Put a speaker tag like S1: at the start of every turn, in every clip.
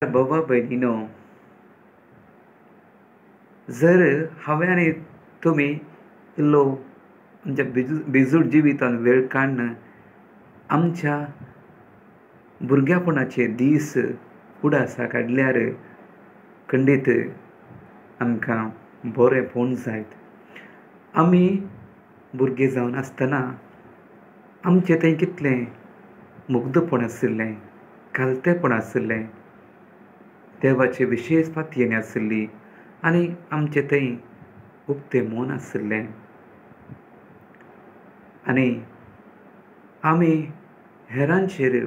S1: बाबा भयणीनो, जर हांवें आनी तुमी इल्लो आमच्या बेजूड जिवितान वेळ काडन आमच्या भुरगेपणाचे दीस उडासा काडल्यार खंडीत आमकां बरें पोवन जायत. आमी भुरगे जावन आसतना आमचें तें कितलें मुग्धपण आशिल्लें, कालतेपण आशिल्लें, देवाचे विशेश पातयेणी आशिल्ली आनी आमचें तें उक्तें मन आशिल्लें. आनी आमी हेरांचेर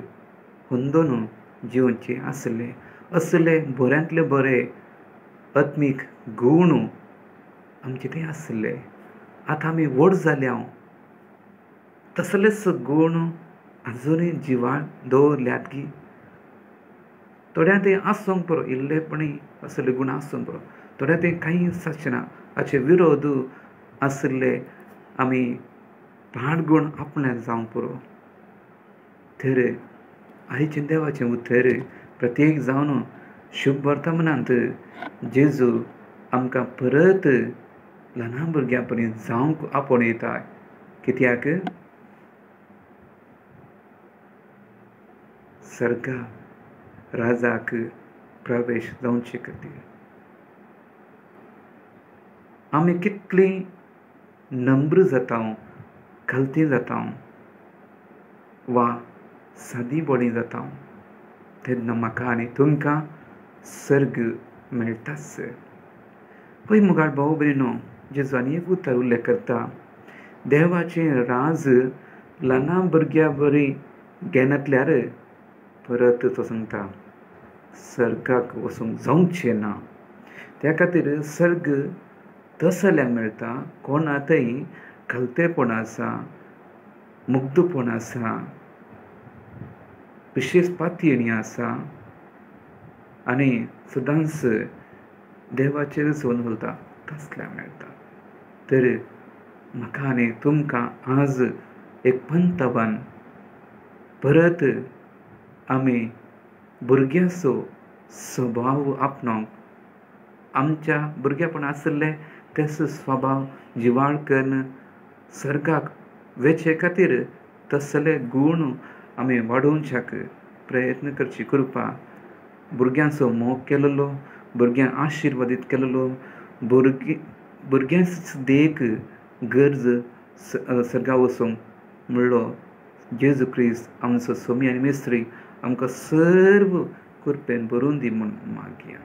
S1: हुंदोन जिवचे आसले. असले बऱ्यांतले बरे आत्मीक गूण आमचे थंय आसले. आतां आमी व्हड जाल्या तसलेच गूण आजुनूय जिवान दवरल्यात की थोड्यां थंय आसूंक पुरो, इल्लेपणी असले गूण आसूंक पुरो, थोड्यां थंय कांय आसचेना. हाचे विरोध आशिल्ले आमी पाडगूण आपल्याक जावंक पुरो. तर आयचे देवाचें उतर प्रत्येक जावन शुभ वर्तमानांत जेजू आमकां परत ल्हान भुरग्यां पर्यंत जावंक आपणयता. कित्याक सर्गा राजाक प्रवेश जावचे खातीर आमी कितलीं नम्र जाता, खालती जाता वा सादीपणी जाता, तेन्ना म्हाका आनी तुमकां सर्ग मेळटाच. पळय मुगाळ भाव भयणीनो, जेजू आनी एक उतर उल्लेख करता. देवाचें राज ल्हान भुरग्यां बरी घेनातल्यार परत तो सांगता सर्गाक वचूंक जावचें ना. त्या खातीर सर्ग तसल्यांक मेळटा कोणा थंय खालतेपण आसा, मुग्धपण आसा, विशेश पातयेणी आसा आनी सदांच देवाचेर सोन उरता, तसल्यांक मेळटा. तर म्हाका आनी तुमकां आज एक पंतवान परत आमी भुरग्याचो स्वभाव आपणावंक, आमच्या भुरगेपण आशिल्ले तेच स्वभाव जिवाळ करून सर्गाक वेचे खातीर तसले गूण आमी वाडोवच्याक प्रयत्न करची. कृपा भुरग्यांचो मोग केलेलो, भुरग्यांक आशिर्वादीत केलेलो, भुरग्यांच देख गरज सर्गा वचूंक म्हणलो जेजू क्रिस्त आमचो स्वामी आनी मेस्त्री आमकां सर्व कृपेन भरून दी म्हूण मागया.